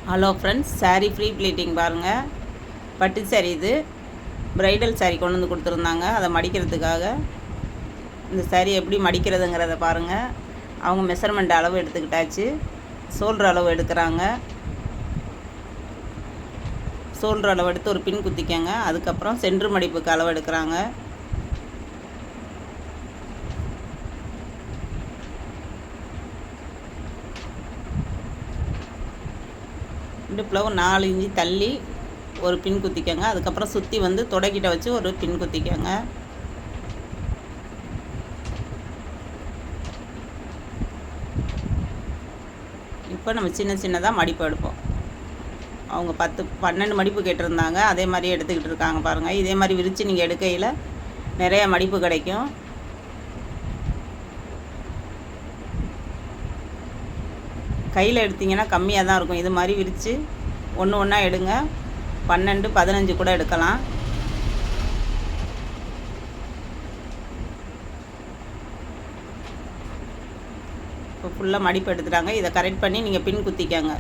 Hello friends, sari free pleating பாருங்கள். பட்டு சாரீ இது. ப்ரைடல் சாரீ கொண்டு வந்து கொடுத்துருந்தாங்க. அதை மடிக்கிறதுக்காக இந்த சாரீ எப்படி மடிக்கிறதுங்கிறத பாருங்கள். அவங்க மெஷர்மெண்ட் அளவு எடுத்துக்கிட்டாச்சு. ஷோல்டர் அளவு எடுக்கிறாங்க. ஷோல்டர் அளவு எடுத்து ஒரு பின் குத்திக்கங்க. அதுக்கப்புறம் சென்ட்ரு மடிப்புக்கு அளவு எடுக்கிறாங்க. இடுப்பில் ஒரு 4 இன்ச்சு தள்ளி ஒரு பின் குத்திக்கங்க. அதுக்கப்புறம் சுற்றி வந்து தொடக்கிட்ட வச்சு ஒரு பின் குத்திக்கங்க. இப்போ நம்ம சின்ன சின்னதாக மடிப்பு எடுப்போம். அவங்க 12 மடிப்பு கேட்டிருந்தாங்க. அதே மாதிரி எடுத்துக்கிட்டு இருக்காங்க பாருங்கள். இதே மாதிரி விரித்து நீங்கள் எடுக்கையில் நிறைய மடிப்பு கிடைக்கும். கையில் எடுத்திங்கன்னா கம்மியாக தான் இருக்கும். இது மாதிரி விரித்து ஒன்று ஒன்றா எடுங்க. 12, 15 கூட எடுக்கலாம். இப்போ ஃபுல்லாக மடிப்பு எடுத்துட்டாங்க. இதை கரெக்ட் பண்ணி நீங்கள் பின் குத்திக்கங்க.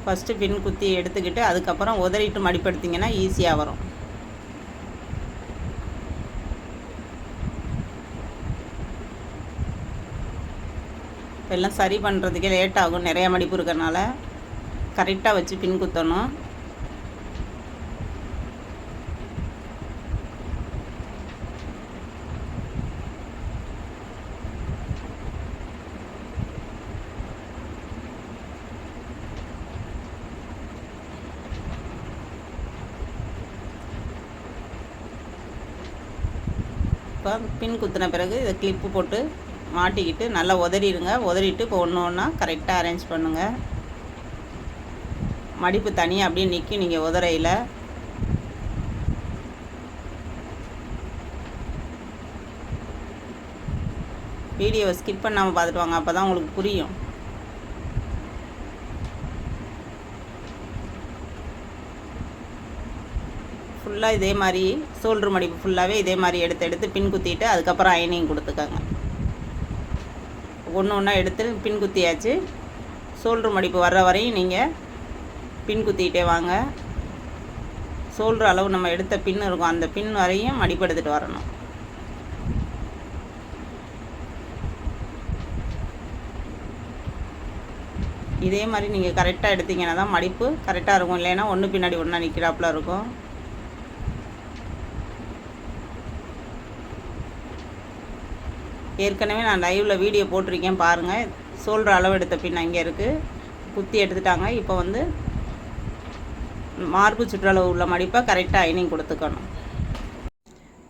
ஃபஸ்ட்டு பின் குத்தி எடுத்துக்கிட்டு அதுக்கப்புறம் உதறிட்டு மடிப்பு எடுத்திங்கன்னா ஈஸியாக வரும். எல்லாம் சரி பண்ணுறதுக்கே லேட் ஆகும். நிறையா மடிப்பு இருக்கிறனால கரெக்டாக வச்சு பின் குத்தணும். இப்போ பின் குத்தின பிறகு இதை கிளிப்பு போட்டு மாட்டிக்கிட்டு நல்லா உதறிடுங்க. உதறிட்டு இப்போ ஒன்று ஒன்றா கரெக்டாக அரேஞ்ச் பண்ணுங்கள். மடிப்பு தனியாக அப்படியே நிற்கும் நீங்கள் உதறையில். வீடியோவை ஸ்கிப் பண்ணாமல் பார்த்துட்டு வாங்க, அப்போ தான் உங்களுக்கு புரியும். ஃபுல்லாக இதே மாதிரி ஷோல்ட்ரு மடிப்பு ஃபுல்லாகவே இதே மாதிரி எடுத்து பின் குத்திட்டு அதுக்கப்புறம் அயனிங் கொடுத்துக்கோங்க. ஒன்று ஒன்றா எடுத்து பின் குத்தியாச்சு. ஷோல்ட்ரு மடிப்பு வர்ற வரையும் நீங்கள் பின் குத்திக்கிட்டே வாங்க. ஷோல்ட்ரு அளவு நம்ம எடுத்த பின் இருக்கும், அந்த பின் வரையும் மடிப்பு எடுத்துகிட்டு வரணும். இதே மாதிரி நீங்கள் கரெக்டாக எடுத்திங்கன்னா தான் மடிப்பு கரெக்டாக இருக்கும். இல்லைன்னா ஒன்று பின்னாடி ஒன்றா நிற்கிறாப்புல இருக்கும். ஏற்கனவே நான் லைவில் வீடியோ போட்டிருக்கேன் பாருங்கள். ஷோல்டர் அளவு எடுத்த பின் அங்கே இருக்குது. குத்தி எடுத்துட்டாங்க. இப்போ வந்து மார்பு சுற்றளவு உள்ள மடிப்பை கரெக்டாக அயனிங் கொடுத்துக்கணும்.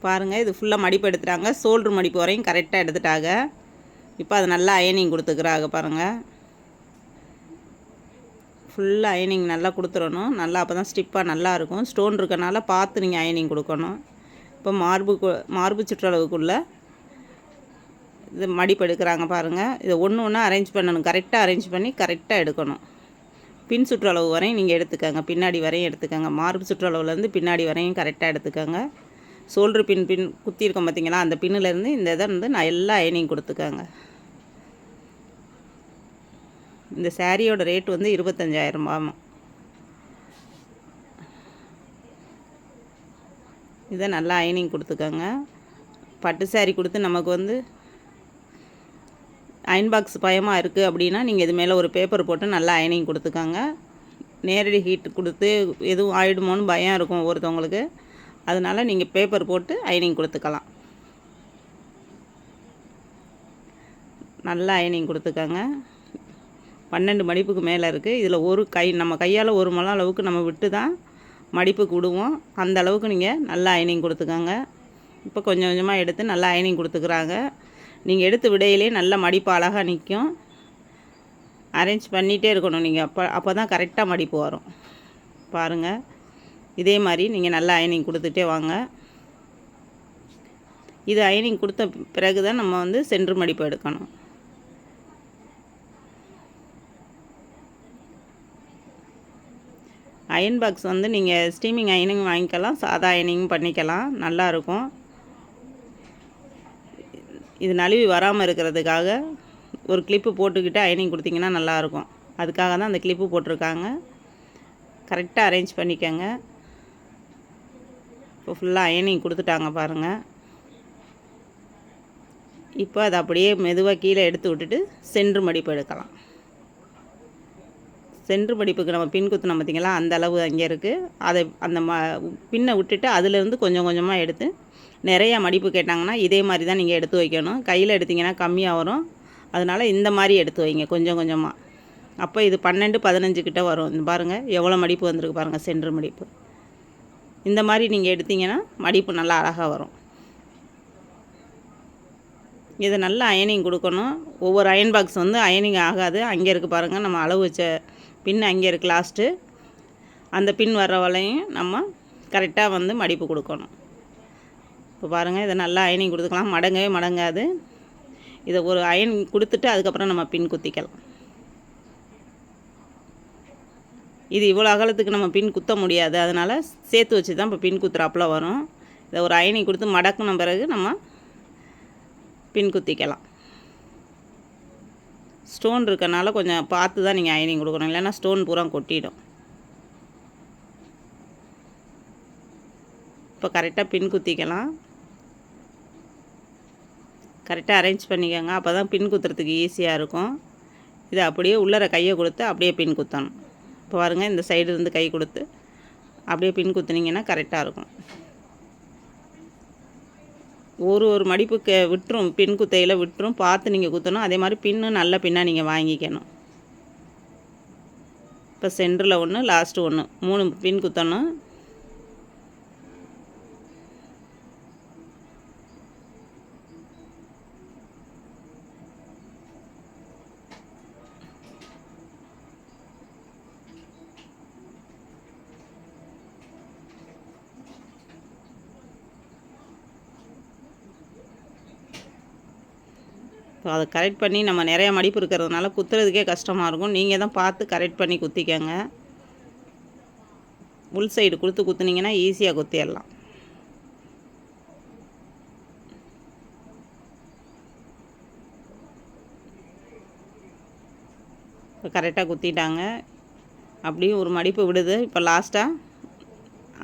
பாருங்கள், இது ஃபுல்லாக மடிப்பு எடுத்துட்டாங்க. ஷோல்ட்ரு மடிப்பு வரையும் கரெக்டாக எடுத்துட்டாங்க. இப்போ அது நல்லா அயனிங் கொடுத்துக்கிறாங்க பாருங்கள். ஃபுல்லாக அயனிங் நல்லா கொடுத்துடணும். நல்லா அப்போ தான் ஸ்டிப்பாக நல்லாயிருக்கும். ஸ்டோன் இருக்கனால பார்த்து நீங்கள் அயனிங் கொடுக்கணும். இப்போ மார்பு சுற்றளவுக்குள்ளே இது மடிப்பு எடுக்கிறாங்க பாருங்கள். இதை ஒன்று ஒன்றா அரேஞ்ச் பண்ணணும். கரெக்டாக அரேஞ்ச் பண்ணி கரெக்டாக எடுக்கணும். பின் சுற்றளவு வரையும் நீங்கள் எடுத்துக்கோங்க. பின்னாடி வரையும் எடுத்துக்கோங்க. மார்பு சுற்றளவுலேருந்து பின்னாடி வரையும் கரெக்டாக எடுத்துக்கோங்க. ஷோல்ட்ரு பின் குத்தியிருக்கோம் பார்த்தீங்களா, அந்த பின்னிலேருந்து இந்த இதை வந்து நான் எல்லா அயனிங் கொடுத்துக்கோங்க. இந்த சாரியோட ரேட் வந்து 25,000 ரூபாய். இதை நல்லா அயனிங் கொடுத்துக்கோங்க. பட்டு சாரி கொடுத்து நமக்கு வந்து அயன் பாக்ஸ் பயமாக இருக்குது அப்படின்னா நீங்கள் இது மேலே ஒரு பேப்பர் போட்டு நல்லா அயனிங் கொடுத்துக்கோங்க. நேரடி ஹீட் கொடுத்து எதுவும் ஆகிடுமோன்னு பயம் இருக்கும் ஒருத்தவங்களுக்கு. அதனால் நீங்கள் பேப்பர் போட்டு அயனிங் கொடுத்துக்கலாம். நல்லா அயனிங் கொடுத்துக்கோங்க. 12 மடிப்புக்கு மேலே இருக்குது. இதில் ஒரு நம்ம கையால் 1 முழம் அளவுக்கு நம்ம விட்டு தான் மடிப்புக்கு விடுவோம். அந்த அளவுக்கு நீங்கள் நல்லா அயனிங் கொடுத்துக்கோங்க. இப்போ கொஞ்சம் கொஞ்சமாக எடுத்து நல்லா அயனிங் கொடுத்துக்கிறாங்க. நீங்கள் எடுத்து விடையிலே நல்ல மடிப்பு அழகாக நிற்கும். அரேஞ்ச் பண்ணிகிட்டே இருக்கணும் நீங்கள். அப்போ தான் கரெக்டாக மடிப்பு வரும். பாருங்கள், இதே மாதிரி நீங்கள் நல்லா அயனிங் கொடுத்துட்டே வாங்க. இது அயனிங் கொடுத்த பிறகு தான் நம்ம வந்து சென்ட்ரு மடிப்பு எடுக்கணும். அயன் பாக்ஸ் வந்து நீங்கள் ஸ்டீமிங் அயனிங் வாங்கிக்கலாம், சாதா அயனிங் பண்ணிக்கலாம். நல்லாயிருக்கும். இது நழுவி வராமல் இருக்கிறதுக்காக ஒரு கிளிப்பு போட்டுக்கிட்டு அயனிங் கொடுத்திங்கன்னா நல்லாயிருக்கும். அதுக்காக தான் அந்த கிளிப்பு போட்டிருக்காங்க. கரெக்டாக அரேஞ்ச் பண்ணிக்கோங்க. இப்போ ஃபுல்லாக அயனிங் கொடுத்துட்டாங்க பாருங்கள். இப்போ அதை அப்படியே மெதுவாக கீழே எடுத்து விட்டுட்டு சென்ட்ரு மடிப்பு எடுக்கலாம். சென்ட்ரு மடிப்புக்கு நம்ம பின் குத்துனோம் பார்த்திங்களா, அந்த அளவு அங்கே இருக்குது. அதை அந்த பின்னை விட்டுட்டு அதிலேருந்து கொஞ்சம் கொஞ்சமாக எடுத்து, நிறையா மடிப்பு கேட்டாங்கன்னா இதே மாதிரி தான் நீங்கள் எடுத்து வைக்கணும். கையில் எடுத்திங்கன்னா கம்மியாக வரும். அதனால் இந்த மாதிரி எடுத்து வைங்க கொஞ்சம் கொஞ்சமாக. அப்போ இது 12, 15 கிட்ட வரும். இந்த பாருங்கள் எவ்வளோ மடிப்பு வந்திருக்கு பாருங்கள், சென்ட்ரு மடிப்பு. இந்த மாதிரி நீங்கள் எடுத்திங்கன்னா மடிப்பு நல்லா அழகாக வரும். இதை நல்லா அயனிங் கொடுக்கணும். ஒவ்வொரு அயன் பாக்ஸ் வந்து அயனிங் ஆகாது. அங்கே இருக்குது பாருங்கள், நம்ம அளவு வச்ச பின் அங்கே இருக்குது லாஸ்ட்டு. அந்த பின் வர்ற வரையும் நம்ம கரெக்டாக வந்து மடிப்பு கொடுக்கணும். இப்போ பாருங்கள், இதை நல்லா அயனிங் கொடுத்துக்கலாம். மடங்கவே மடங்காது. இதை ஒரு அயன் கொடுத்துட்டு அதுக்கப்புறம் நம்ம பின் குத்திக்கலாம். இது இவ்வளோ அகலத்துக்கு நம்ம பின் குத்த முடியாது. அதனால் சேர்த்து வச்சு தான் இப்போ பின் குத்துறாப்புல வரும். இதை ஒரு அயனிங் கொடுத்து மடக்குன பிறகு நம்ம பின் குத்திக்கலாம். ஸ்டோன் இருக்கனால கொஞ்சம் பார்த்து தான் நீங்கள் அயனிங் கொடுக்கணும், இல்லைன்னா ஸ்டோன் பூரா கொட்டிடும். இப்போ கரெக்டாக பின் குத்திக்கலாம். கரெக்டாக அரேஞ்ச் பண்ணிக்கோங்க. அப்போ தான் பின் குத்துறதுக்கு ஈஸியாக இருக்கும். இதை அப்படியே உள்ளர கையை கொடுத்து அப்படியே பின் குத்தணும். இப்போ பாருங்கள், இந்த சைடு இருந்து கை கொடுத்து அப்படியே பின் குத்துனீங்கன்னா கரெக்டாக இருக்கும். ஒரு மடிப்புக்கு விட்டுரும், பின் குத்தையில் விட்டுரும். பார்த்து நீங்கள் குத்தணும். அதே மாதிரி பின்னு நல்ல பின்னாக நீங்கள் வாங்கிக்கணும். இப்போ சென்டரில் ஒன்று, லாஸ்ட்டு ஒன்று, 3 பின் குத்தணும். ஸோ அதை கரெக்ட் பண்ணி, நம்ம நிறையா மடிப்பு இருக்கிறதுனால குத்துறதுக்கே கஷ்டமாக இருக்கும். நீங்கள் தான் பார்த்து கரெக்ட் பண்ணி குத்திக்கங்க. உள் சைடு கொடுத்து குத்துனீங்கன்னா ஈஸியாக குத்திடலாம். இப்போ கரெக்டாக குத்திட்டாங்க. அப்படியும் ஒரு மடிப்பு விடுது. இப்போ லாஸ்ட்டாக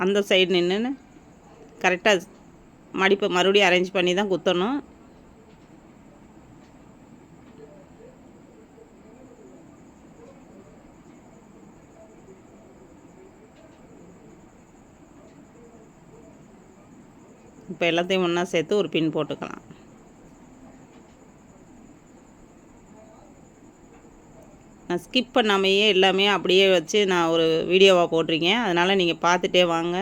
அந்த சைடு நின்று கரெக்டாக மடிப்பை மறுபடியும் அரேஞ்ச் பண்ணி தான் குத்தணும். இப்போ எல்லாத்தையும் ஒன்றா சேர்த்து ஒரு பின் போட்டுக்கலாம். நான் ஸ்கிப் பண்ணாமையே எல்லாமே அப்படியே வச்சு நான் ஒரு வீடியோவாக போட்டிருக்கேன். அதனால் நீங்கள் பார்த்துட்டே வாங்க.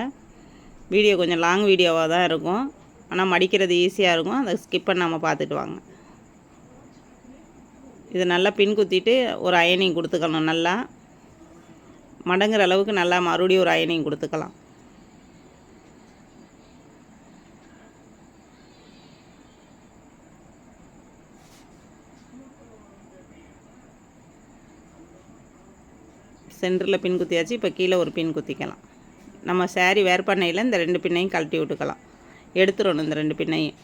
வீடியோ கொஞ்சம் லாங் வீடியோவாக தான் இருக்கும், ஆனால் மடிக்கிறது ஈஸியாக இருக்கும். அதை ஸ்கிப் பண்ணாமல் பார்த்துட்டு வாங்க. இது நல்லா பின் குத்திட்டு ஒரு அயனிங் கொடுத்துக்கலாம். நல்லா மடங்குற அளவுக்கு நல்லா மறுபடியும் ஒரு அயனிங் கொடுத்துக்கலாம். சென்டரில் பின் குத்தியாச்சு. இப்போ கீழே ஒரு பின் குத்திக்கலாம். நம்ம சாரீ வேர் பண்ணையில் இந்த 2 பின்னையும் கழட்டி விட்டுக்கலாம். எடுத்துடணும் இந்த 2 பின்னையும்.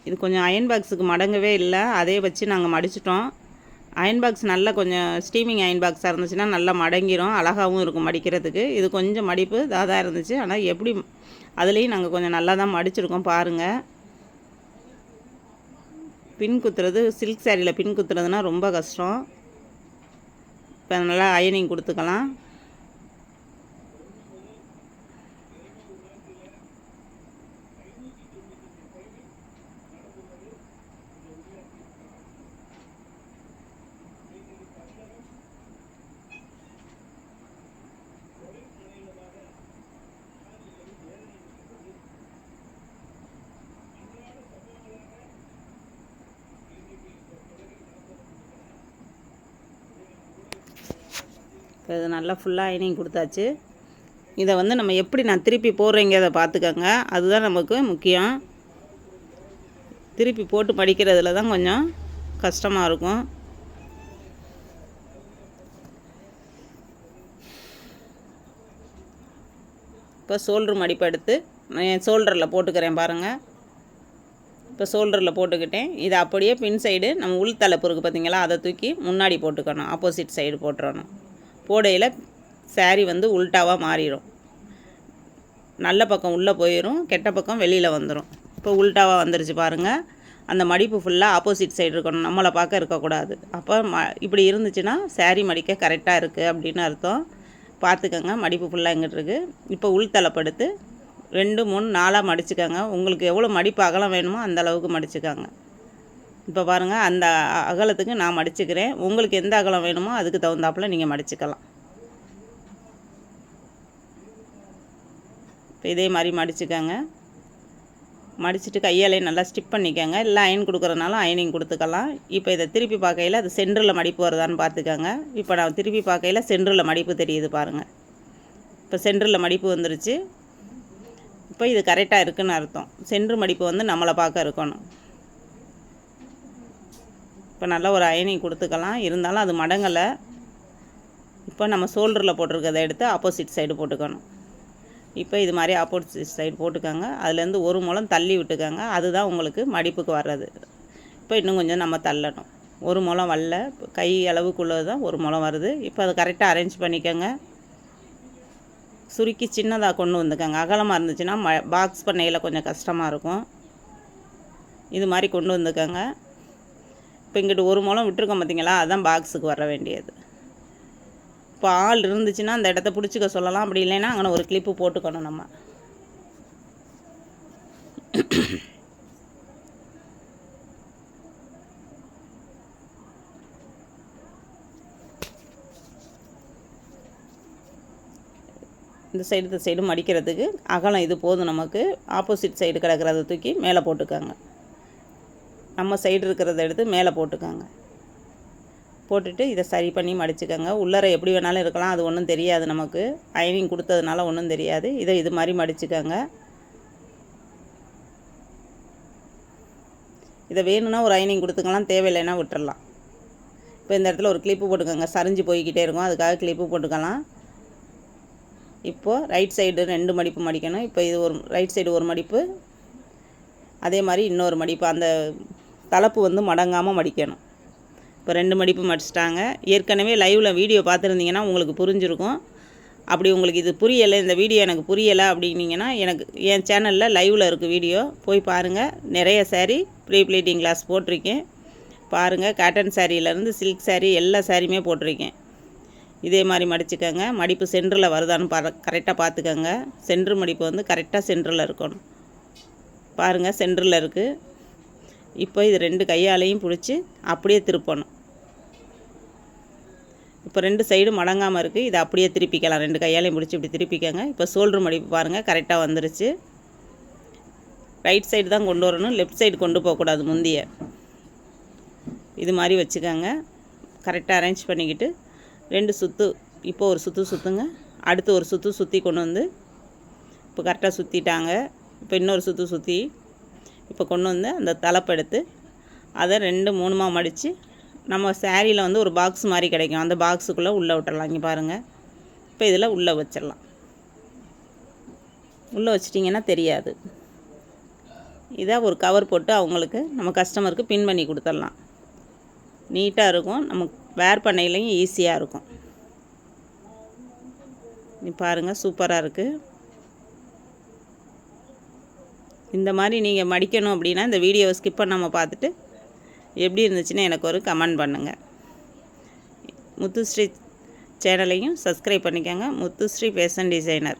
இது கொஞ்சம் அயன் பாக்ஸுக்கு மடங்கவே இல்லை. அதே வச்சு நாங்கள் மடிச்சிட்டோம். அயன் பாக்ஸ் நல்லா கொஞ்சம் ஸ்டீமிங் அயன் பாக்ஸாக இருந்துச்சுன்னா நல்லா மடங்கிடும், அழகாகவும் இருக்கும் மடிக்கிறதுக்கு. இது கொஞ்சம் மடிப்பு தான் இருந்துச்சு. ஆனால் எப்படி அதுலேயும் நாங்கள் கொஞ்சம் நல்லா தான் மடிச்சிருக்கோம் பாருங்கள். பின் குத்துறது சில்க் சாரியில் பின் குத்துறதுனா ரொம்ப கஷ்டம். இப்போ நல்லா அயனிங் கொடுத்துக்கலாம். இப்போ இது நல்லா ஃபுல்லாக அயனிங் கொடுத்தாச்சு. இதை வந்து நம்ம எப்படி நான் திருப்பி போடுறேங்கிறத பார்த்துக்கோங்க. அதுதான் நமக்கு முக்கியம். திருப்பி போட்டு மடிக்கிறதுல தான் கொஞ்சம் கஷ்டமாக இருக்கும். இப்போ ஷோல்ட்ரு மடிப்பு எடுத்து நான் ஷோல்டரில் போட்டுக்கிறேன் பாருங்கள். இப்போ ஷோல்டரில் போட்டுக்கிட்டேன். இதை அப்படியே பின் சைடு நம்ம உள் தலைப்பு இருக்குது பார்த்திங்களா, அதை தூக்கி முன்னாடி போட்டுக்கணும். ஆப்போசிட் சைடு போட்டுறணும். போடையில் saree வந்து உல்ட்டாவாக மாறிடும். நல்ல பக்கம் உள்ளே போயிடும், கெட்ட பக்கம் வெளியில் வந்துடும். இப்போ உல்ட்டாவாக வந்துருச்சு பாருங்கள். அந்த மடிப்பு ஃபுல்லாக ஆப்போசிட் சைடு இருக்கணும், நம்மளை பார்க்க இருக்கக்கூடாது. அப்போ இப்படி இருந்துச்சுன்னா saree மடிக்க கரெக்டாக இருக்குது அப்படின்னு அர்த்தம். பார்த்துக்கங்க, மடிப்பு ஃபுல்லாக எங்கிட்டு இருக்குது. இப்போ உள் தலைப்படுத்து 2 3 4 மடிச்சுக்கோங்க. உங்களுக்கு எவ்வளோ மடிப்பு அகலம் வேணுமோ அந்த அளவுக்கு மடிச்சுக்கோங்க. இப்போ பாருங்கள், அந்த அகலத்துக்கு நான் மடிச்சுக்கிறேன். உங்களுக்கு எந்த அகலம் வேணுமோ அதுக்கு தகுந்தாப்பில் நீங்கள் மடிச்சுக்கலாம். இப்போ இதே மாதிரி மடிச்சுக்கோங்க. மடிச்சுட்டு கையாலே நல்லா ஸ்டிப் பண்ணிக்கோங்க. இல்லை அயன் கொடுக்குறதுனால அயனிங் கொடுத்துக்கலாம். இப்போ இதை திருப்பி பார்க்கையில் அது சென்டரில் மடிப்பு வருதான்னு பார்த்துக்கோங்க. இப்போ நான் திருப்பி பார்க்கையில் சென்டரில் மடிப்பு தெரியுது பாருங்கள். இப்போ சென்டரில் மடிப்பு வந்துருச்சு. இப்போ இது கரெக்டாக இருக்குதுன்னு அர்த்தம். சென்ட்ரு மடிப்பு வந்து நம்மளை பார்க்க இருக்கணும். இப்போ நல்லா ஒரு அயனிங் கொடுத்துக்கலாம். இருந்தாலும் அது மடங்கலை. இப்போ நம்ம ஷோல்டரில் போட்டிருக்கிறத எடுத்து ஆப்போசிட் சைடு போட்டுக்கணும். இப்போ இது மாதிரி ஆப்போசிட் சைடு போட்டுக்கோங்க. அதுலேருந்து 1 முழம் தள்ளி விட்டுக்கோங்க. அதுதான் உங்களுக்கு மடிப்புக்கு வர்றது. இப்போ இன்னும் கொஞ்சம் நம்ம தள்ளணும். 1 முழம் வரல, கை அளவுக்குள்ளது தான் 1 முழம் வருது. இப்போ அதை கரெக்டாக அரேஞ்ச் பண்ணிக்கோங்க. சுருக்கி சின்னதாக கொண்டு வந்துக்கோங்க. அகலமாக இருந்துச்சுன்னா பாக்ஸ் பண்ணையில் கொஞ்சம் கஷ்டமாக இருக்கும். இது மாதிரி கொண்டு வந்துக்கோங்க. இப்போ இங்கிட்டு 1 முழம் விட்டுருக்கோம் பார்த்திங்களா, அதுதான் பாக்ஸுக்கு வர வேண்டியது. இப்போ ஆள் இருந்துச்சுன்னா அந்த இடத்த பிடிச்சிக்க சொல்லலாம். அப்படி இல்லைன்னா அங்கே ஒரு கிளிப்பு போட்டுக்கணும் நம்ம. இந்த சைடு மடிக்கிறதுக்கு அகலம் இது போதும் நமக்கு. ஆப்போசிட் சைடு கிடக்கிறத தூக்கி மேலே போட்டுக்கோங்க. நம்ம சைடு இருக்கிறத எடுத்து மேலே போட்டுக்கோங்க. போட்டுட்டு இதை சரி பண்ணி மடிச்சுக்கோங்க. உள்ளரை எப்படி வேணாலும் இருக்கலாம், அது ஒன்றும் தெரியாது நமக்கு. அயனிங் கொடுத்ததுனால ஒன்றும் தெரியாது. இதை இது மாதிரி மடிச்சுக்கோங்க. இதை வேணும்னா ஒரு அயனிங் கொடுத்துக்கலாம், தேவையில்லைன்னா விட்டுறலாம். இப்போ இந்த இடத்துல ஒரு கிளிப்பு போட்டுக்கோங்க. சரிஞ்சு போய்கிட்டே இருக்கும், அதுக்காக கிளிப்பு போட்டுக்கலாம். இப்போது ரைட் சைடு 2 மடிப்பு மடிக்கணும். இப்போ இது ஒரு ரைட் சைடு ஒரு மடிப்பு, அதே மாதிரி இன்னொரு மடிப்பு. அந்த தலைப்பு வந்து மடங்காமல் மடிக்கணும். இப்போ 2 மடிப்பு மடிச்சிட்டாங்க. ஏற்கனவே லைவில் வீடியோ பார்த்துருந்தீங்கன்னா உங்களுக்கு புரிஞ்சிருக்கும். அப்படி உங்களுக்கு இது புரியலை, இந்த வீடியோ எனக்கு புரியலை அப்படின்னீங்கன்னா எனக்கு என் சேனலில் லைவில் இருக்குது வீடியோ, போய் பாருங்கள். நிறைய saree ப்ரீ ப்ளீட்டிங் கிளாஸ் போட்டிருக்கேன், பாருங்கள். காட்டன் சாரியிலேருந்து சில்க் saree எல்லா சாரியுமே போட்டிருக்கேன். இதே மாதிரி மடிச்சுக்கோங்க. மடிப்பு சென்டரில் வருதான்னு கரெக்டாக பார்த்துக்கோங்க. சென்ட்ரு மடிப்பு வந்து கரெக்டாக சென்டரில் இருக்கணும். பாருங்கள், சென்டரில் இருக்குது. இப்போ இது 2 கையாலையும் பிடிச்சி அப்படியே திருப்பணும். இப்போ 2 சைடு மடங்காமல் இருக்குது. இதை அப்படியே திருப்பிக்கலாம். 2 கையாலையும் பிடிச்சி இப்படி திருப்பிக்கோங்க. இப்போ ஷோல்ட்ரு மடிப்பு பாருங்கள், கரெக்டாக வந்துருச்சு. ரைட் சைடு தான் கொண்டு வரணும், லெஃப்ட் சைடு கொண்டு போகக்கூடாது முந்திய. இது மாதிரி வச்சுக்கோங்க. கரெக்டாக அரேஞ்ச் பண்ணிக்கிட்டு 2 சுற்று, இப்போ ஒரு சுற்று சுற்றுங்க. அடுத்து ஒரு சுற்று சுற்றி கொண்டு வந்து இப்போ கரெக்டாக சுற்றிட்டாங்க. இப்போ இன்னொரு சுற்று சுற்றி இப்போ கொண்டு வந்து அந்த தலைப்பு எடுத்து அதை 2 3 மடித்து நம்ம சாரியில் வந்து ஒரு பாக்ஸ் மாதிரி கிடைக்கும், அந்த பாக்ஸுக்குள்ளே உள்ளே விட்டுடலாம். இங்கே பாருங்கள், இப்போ இதில் உள்ளே வச்சிடலாம். உள்ளே வச்சிட்டிங்கன்னா தெரியாது. இதை ஒரு கவர் போட்டு அவங்களுக்கு நம்ம கஸ்டமருக்கு பின் பண்ணி கொடுத்துடலாம். நீட்டாக இருக்கும், நமக்கு வேர் பண்ணையிலையும் ஈஸியாக இருக்கும். நீ பாருங்கள், சூப்பராக இருக்குது. இந்த மாதிரி நீங்கள் மடிக்கணும் அப்படின்னா இந்த வீடியோவை ஸ்கிப் பண்ணாமல் பார்த்துட்டு எப்படி இருந்துச்சுன்னு எனக்கு ஒரு கமெண்ட் பண்ணுங்கள். முத்துஸ்ரீ சேனலையும் சப்ஸ்கிரைப் பண்ணிக்கோங்க. Muthusri fashion designer.